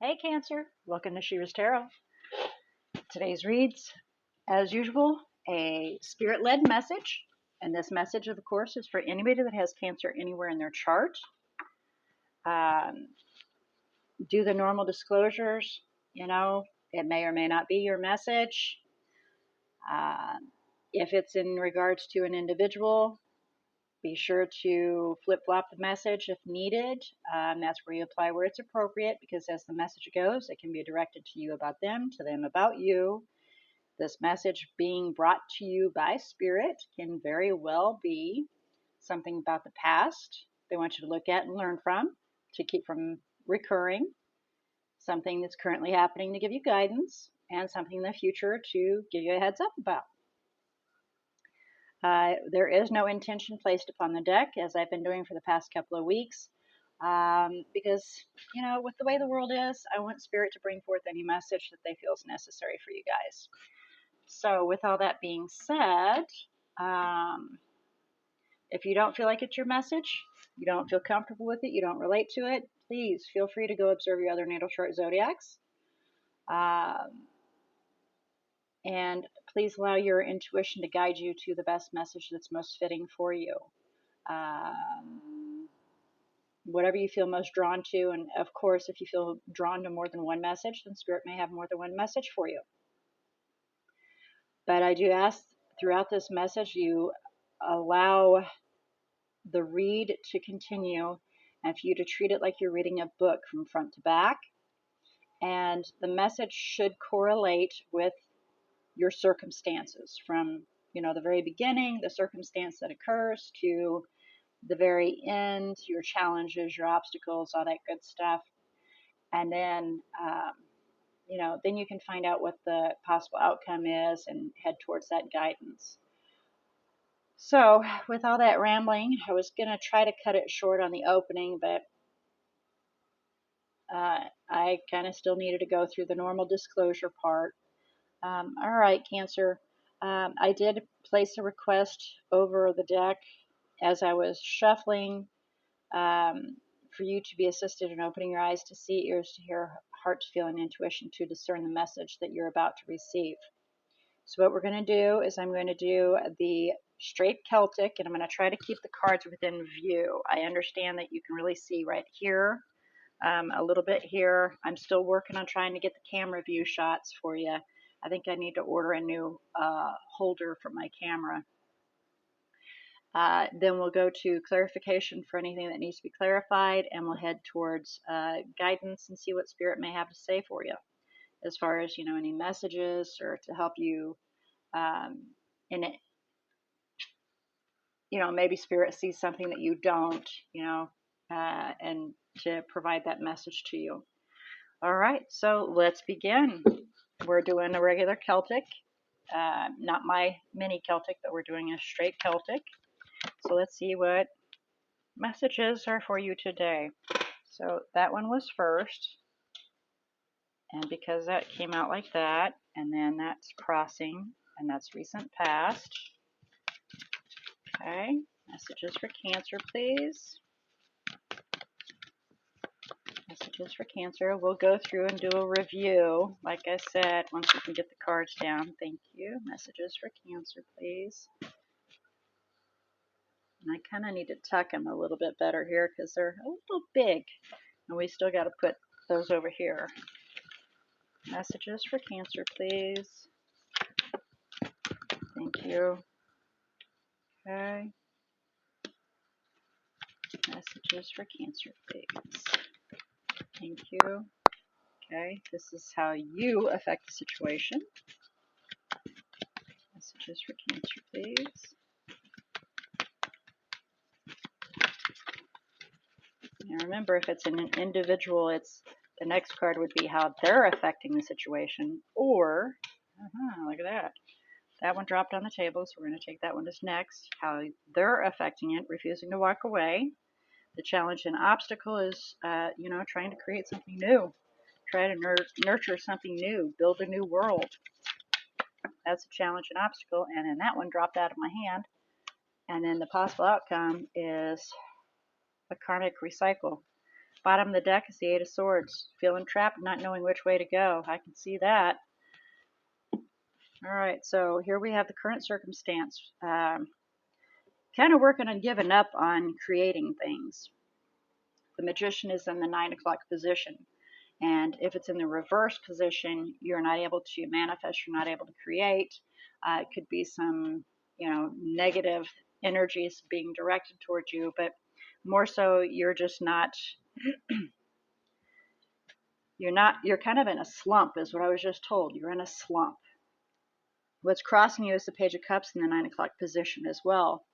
Hey Cancer, welcome to She-ruhz Tarot. Today's reads, as usual, a spirit-led message. And this message, of course, is for anybody that has Cancer anywhere in their chart. Do the normal disclosures. It may or may not be your message. If it's in regards to an individual, be sure to flip-flop the message if needed. That's where you apply where it's appropriate, because as the message goes, it can be directed to you about them, to them about you. This message being brought to you by Spirit can very well be something about the past they want you to look at and learn from, to keep from recurring, something that's currently happening to give you guidance, and something in the future to give you a heads up about. There is no intention placed upon the deck, as I've been doing for the past couple of weeks, because, with the way the world is, I want Spirit to bring forth any message that they feel is necessary for you guys. So with all that being said, if you don't feel like it's your message, you don't feel comfortable with it, you don't relate to it, please feel free to go observe your other natal chart zodiacs. And please allow your intuition to guide you to the best message that's most fitting for you. Whatever you feel most drawn to, and of course, if you feel drawn to more than one message, then Spirit may have more than one message for you. But I do ask throughout this message you allow the read to continue and for you to treat it like you're reading a book from front to back. And the message should correlate with your circumstances from, the very beginning, the circumstance that occurs, to the very end, your challenges, your obstacles, all that good stuff. And then, then you can find out what the possible outcome is and head towards that guidance. So with all that rambling, I was going to try to cut it short on the opening, but I kind of still needed to go through the normal disclosure part. All right, Cancer. I did place a request over the deck as I was shuffling for you to be assisted in opening your eyes to see, ears to hear, heart to feel, and intuition to discern the message that you're about to receive. So what we're going to do is I'm going to do the straight Celtic, and I'm going to try to keep the cards within view. I understand that you can really see right here, a little bit here. I'm still working on trying to get the camera view shots for you. I think I need to order a new holder for my camera. Then we'll go to clarification for anything that needs to be clarified, and we'll head towards guidance and see what Spirit may have to say for you, as far as, any messages or to help you in it. Maybe Spirit sees something that you don't, and to provide that message to you. All right, so let's begin. We're doing a regular Celtic, not my mini Celtic, but we're doing a straight Celtic. So let's see what messages are for you today. So that one was first, and because that came out like that, and then that's crossing, and that's recent past. Okay, messages for Cancer, please. Messages for Cancer. We'll go through and do a review, like I said, once we can get the cards down. Thank you. Messages for Cancer, please. And I kind of need to tuck them a little bit better here because they're a little big, and we still got to put those over here. Messages for Cancer, please. Thank you. Okay. Messages for Cancer, please. Thank you. Okay, this is how you affect the situation. Messages for Cancer, please. Now remember, if it's an individual, the next card would be how they're affecting the situation, or, look at that. That one dropped on the table, so we're going to take that one as next. How they're affecting it, refusing to walk away. The challenge and obstacle is, trying to create something new. Try to nurture something new, build a new world. That's a challenge and obstacle, and then that one dropped out of my hand. And then the possible outcome is a karmic recycle. Bottom of the deck is the Eight of Swords. Feeling trapped, not knowing which way to go. I can see that. All right, so here we have the current circumstance. Kind of working on giving up on creating things. The Magician is in the 9 o'clock position. And if it's in the reverse position, you're not able to manifest, you're not able to create. It could be some, negative energies being directed towards you, but more so you're just not, you're kind of in a slump is what I was just told. You're in a slump. What's crossing you is the Page of Cups in the 9 o'clock position as well.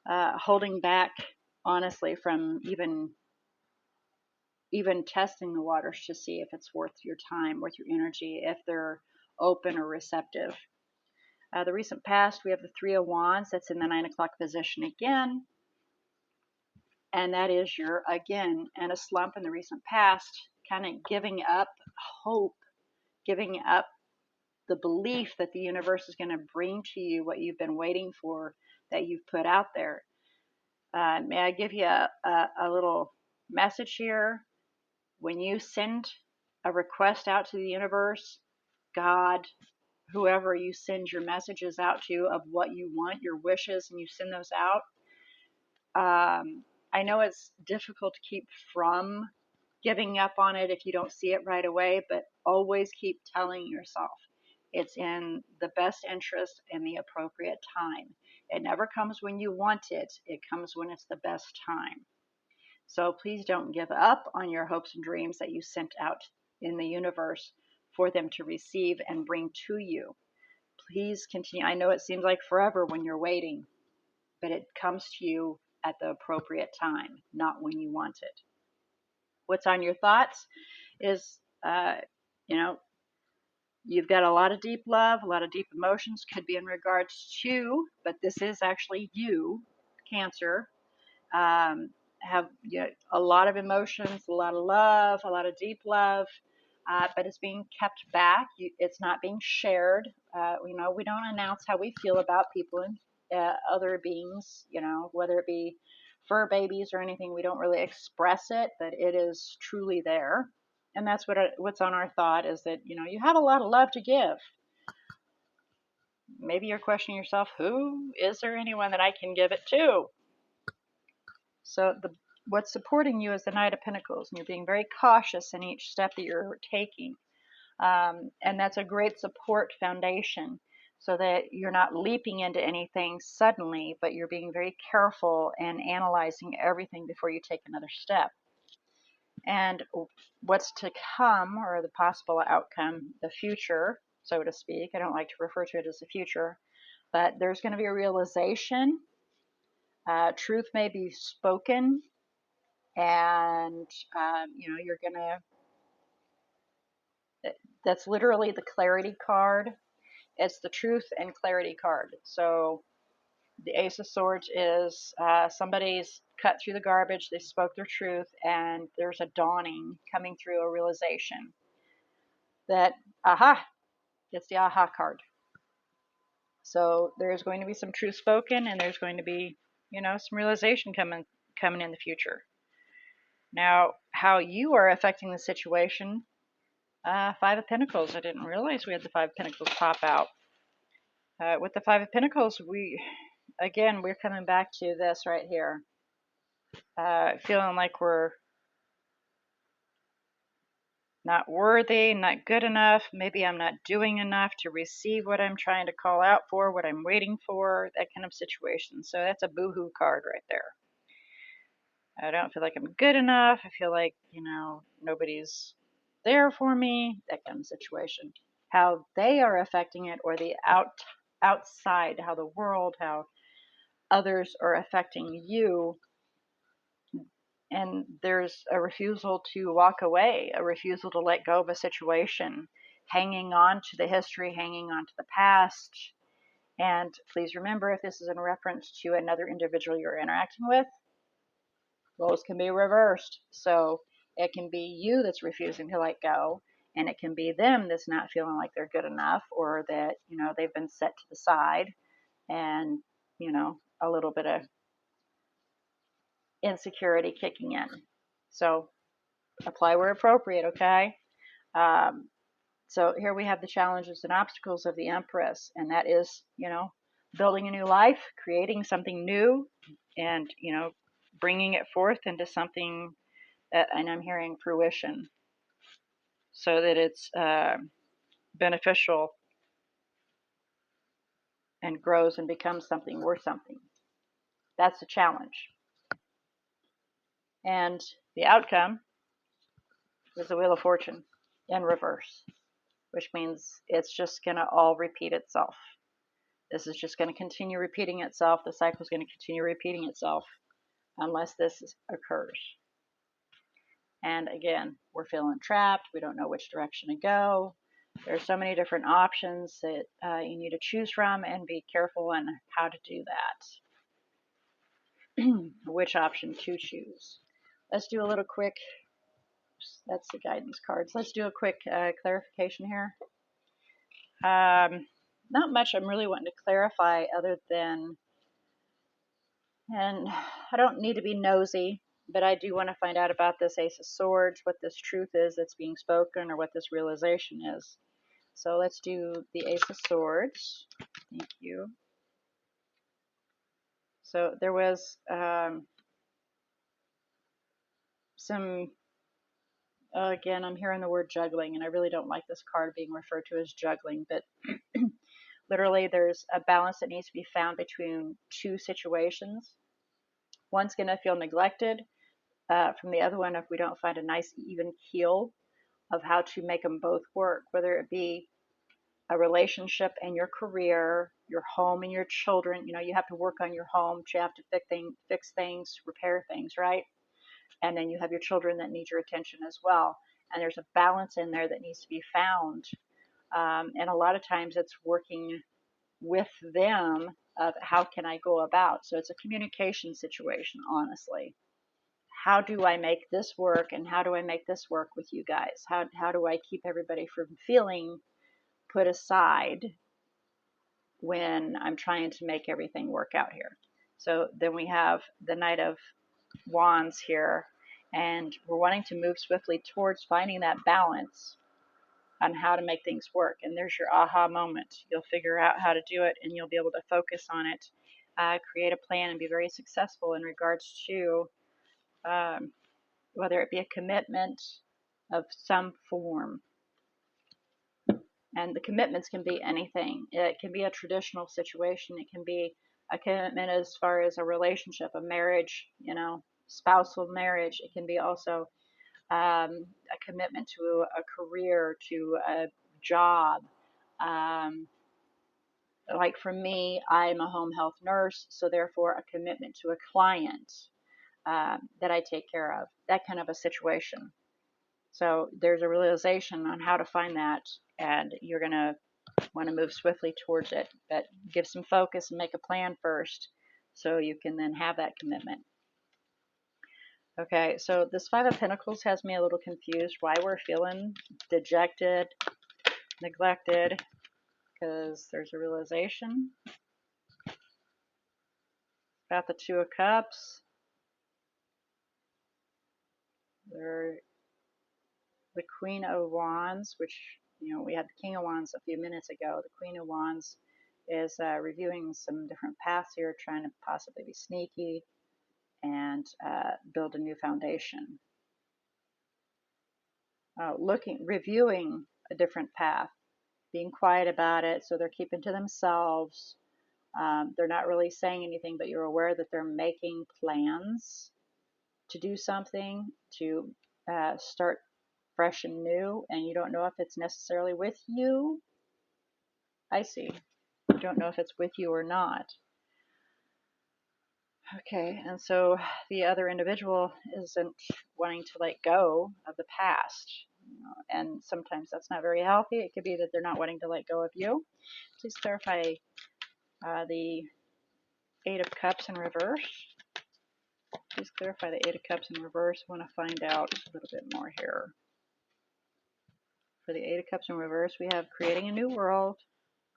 Holding back, honestly, from even testing the waters to see if it's worth your time, worth your energy, if they're open or receptive. The recent past, we have the Three of Wands. That's in the 9 o'clock position again. And that is your, again, and a slump in the recent past, kind of giving up hope, giving up the belief that the universe is going to bring to you what you've been waiting for, that you've put out there. May I give you a little message here? When you send a request out to the universe, God, whoever you send your messages out to of what you want, your wishes, and you send those out, I know it's difficult to keep from giving up on it if you don't see it right away, but always keep telling yourself it's in the best interest and the appropriate time. It never comes when you want it. It comes when it's the best time. So please don't give up on your hopes and dreams that you sent out in the universe for them to receive and bring to you. Please continue. I know it seems like forever when you're waiting, but it comes to you at the appropriate time, not when you want it. What's on your thoughts is, you've got a lot of deep love, a lot of deep emotions, could be in regards to, but this is actually you, Cancer. Have a lot of emotions, a lot of love, a lot of deep love, but it's being kept back. It's not being shared. We don't announce how we feel about people and other beings, whether it be fur babies or anything. We don't really express it, but it is truly there. And that's what's on our thought is that, you have a lot of love to give. Maybe you're questioning yourself, is there anyone that I can give it to? So what's supporting you is the Knight of Pentacles, and you're being very cautious in each step that you're taking. And that's a great support foundation so that you're not leaping into anything suddenly, but you're being very careful and analyzing everything before you take another step. And what's to come, or the possible outcome, the future, so to speak. I don't like to refer to it as the future, but there's going to be a realization. Truth may be spoken, and you're gonna. That's literally the clarity card. It's the truth and clarity card. So the Ace of Swords is somebody's cut through the garbage, they spoke their truth, and there's a dawning coming through, a realization that, it's the aha card. So there's going to be some truth spoken, and there's going to be, some realization coming in the future. Now, how you are affecting the situation, Five of Pentacles. I didn't realize we had the Five of Pentacles pop out. With the Five of Pentacles, we're coming back to this right here. Feeling like we're not worthy, not good enough. Maybe I'm not doing enough to receive what I'm trying to call out for, what I'm waiting for, that kind of situation. So that's a boohoo card right there. I don't feel like I'm good enough. I feel like, nobody's there for me, that kind of situation. How they are affecting it, or the outside, how the world, how others are affecting you. And there's a refusal to walk away, a refusal to let go of a situation, hanging on to the history, hanging on to the past. And please remember, if this is in reference to another individual you're interacting with, roles can be reversed. So it can be you that's refusing to let go, and it can be them that's not feeling like they're good enough, or that, they've been set to the side, and, a little bit of insecurity kicking in. So apply where appropriate, okay? Um, so here we have the challenges and obstacles of the Empress, and that is, building a new life, creating something new, and, bringing it forth into something that, and I'm hearing fruition, so that it's beneficial and grows and becomes something worth something. That's the challenge. And the outcome is the Wheel of Fortune in reverse, which means it's just going to all repeat itself. This is just going to continue repeating itself. The cycle is going to continue repeating itself unless this occurs. And again, we're feeling trapped. We don't know which direction to go. There's so many different options that you need to choose from, and be careful on how to do that. Which option to choose. Let's do a little quick, that's the guidance cards. Let's do a quick clarification here. Not much I'm really wanting to clarify other than, and I don't need to be nosy, but I do want to find out about this Ace of Swords, what this truth is that's being spoken, or what this realization is. So let's do the Ace of Swords. Thank you. So there was some, again, I'm hearing the word juggling, and I really don't like this card being referred to as juggling, but literally there's a balance that needs to be found between two situations. One's going to feel neglected from the other one if we don't find a nice even keel of how to make them both work, whether it be a relationship and your career, your home and your children. You have to work on your home, you have to fix things, repair things, right? And then you have your children that need your attention as well. And there's a balance in there that needs to be found. And a lot of times it's working with them of how can I go about. So it's a communication situation, honestly. How do I make this work, and how do I make this work with you guys? How do I keep everybody from feeling put aside when I'm trying to make everything work out here? So then we have the Knight of Wands here, and we're wanting to move swiftly towards finding that balance on how to make things work. And there's your aha moment. You'll figure out how to do it, and you'll be able to focus on it, create a plan, and be very successful in regards to whether it be a commitment of some form. And the commitments can be anything. It can be a traditional situation. It can be a commitment as far as a relationship, a marriage, spousal marriage. It can be also a commitment to a career, to a job. Like for me, I'm a home health nurse, so therefore a commitment to a client that I take care of, that kind of a situation. So there's a realization on how to find that, and you're going to want to move swiftly towards it, but give some focus and make a plan first so you can then have that commitment. Okay, so this Five of Pentacles has me a little confused why we're feeling dejected, neglected, because there's a realization about the Two of Cups. The Queen of Wands, which, we had the King of Wands a few minutes ago. The Queen of Wands is reviewing some different paths here, trying to possibly be sneaky and build a new foundation. Reviewing a different path, being quiet about it, so they're keeping to themselves. They're not really saying anything, but you're aware that they're making plans to do something, to start fresh and new, and you don't know if it's necessarily with you. I see. You don't know if it's with you or not. Okay, and so the other individual isn't wanting to let go of the past. And sometimes that's not very healthy. It could be that they're not wanting to let go of you. Please clarify the Eight of Cups in reverse. Please clarify the Eight of Cups in reverse. I want to find out a little bit more here. For the Eight of Cups in reverse, we have creating a new world,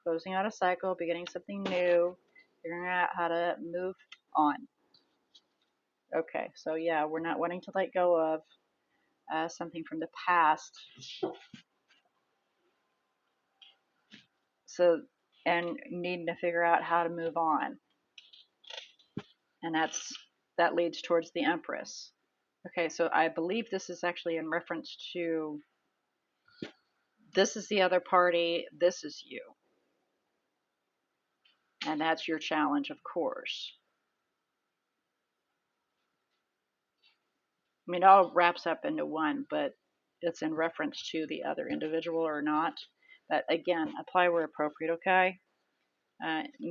closing out a cycle, beginning something new, figuring out how to move on. Okay, so yeah, we're not wanting to let go of something from the past. So, and needing to figure out how to move on. And that leads towards the Empress. Okay, so I believe this is actually in reference to, this is the other party, this is you. And that's your challenge, of course. I mean, it all wraps up into one, but it's in reference to the other individual or not. But again, apply where appropriate, okay?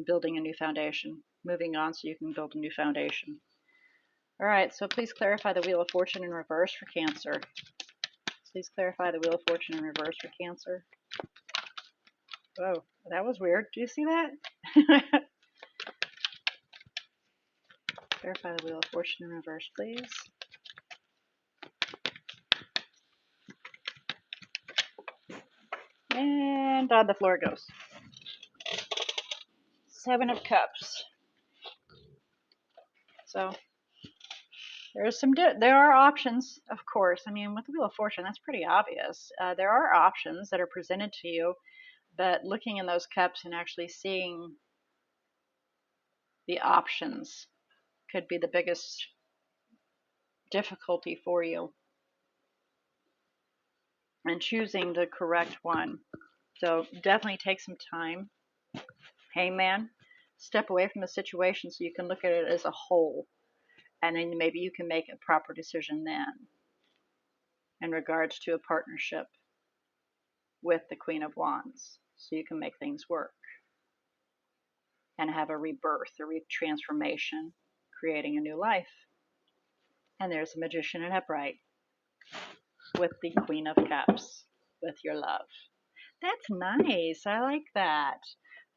Building a new foundation. Moving on so you can build a new foundation. All right, so please clarify the Wheel of Fortune in reverse for Cancer. Please clarify the Wheel of Fortune in reverse for Cancer. Whoa, that was weird. Do you see that? Clarify the Wheel of Fortune in reverse, please. And on the floor it goes. Seven of Cups. So there are options, of course. I mean, with the Wheel of Fortune, that's pretty obvious. There are options that are presented to you, but looking in those cups and actually seeing the options could be the biggest difficulty for you, and choosing the correct one. So definitely take some time. Hangman, step away from the situation so you can look at it as a whole, and then maybe you can make a proper decision then in regards to a partnership with the Queen of Wands, so you can make things work and have a rebirth, a transformation, creating a new life. And there's a Magician in upright with the Queen of Cups, with your love. That's nice. I like that.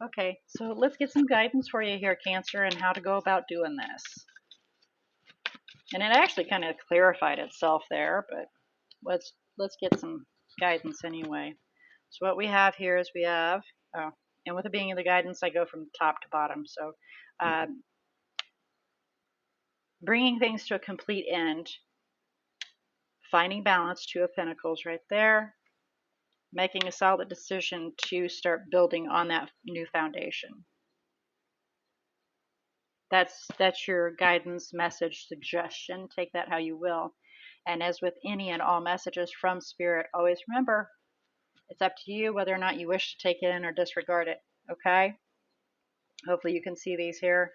Okay, so let's get some guidance for you here, Cancer, and how to go about doing this. And it actually kind of clarified itself there, but let's get some guidance anyway. So what we have here is we have, and with it being in the guidance, I go from top to bottom. So bringing things to a complete end, finding balance, Two of Pentacles right there, making a solid decision to start building on that new foundation. That's your guidance, message, suggestion. Take that how you will. And as with any and all messages from Spirit, always remember, it's up to you whether or not you wish to take it in or disregard it, okay? Hopefully you can see these here.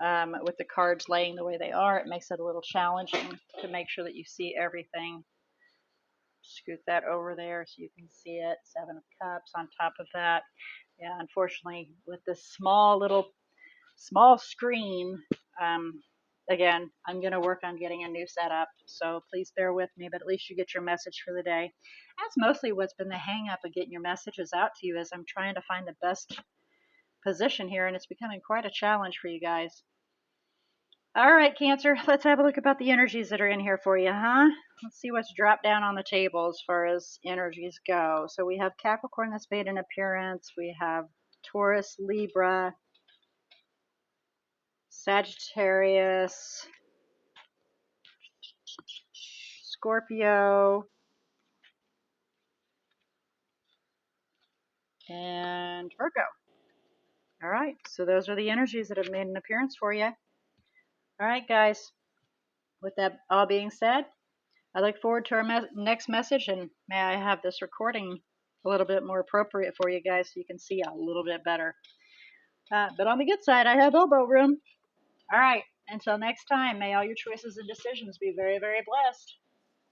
With the cards laying the way they are, it makes it a little challenging to make sure that you see everything. Scoot that over there so you can see it. Seven of Cups on top of that. Yeah, unfortunately, with this small screen, again, I'm going to work on getting a new setup, so please bear with me, but at least you get your message for the day. That's mostly what's been the hang up of getting your messages out to you, as I'm trying to find the best position here, and it's becoming quite a challenge for you guys. All right, Cancer, let's have a look about the energies that are in here for you, huh? Let's see what's dropped down on the table as far as energies go. So we have Capricorn that's made an appearance. We have Taurus, Libra, Sagittarius, Scorpio, and Virgo. All right, so those are the energies that have made an appearance for you. All right, guys, with that all being said, I look forward to our next message, and may I have this recording a little bit more appropriate for you guys so you can see a little bit better. But on the good side, I have elbow room. All right, until next time, may all your choices and decisions be very, very blessed.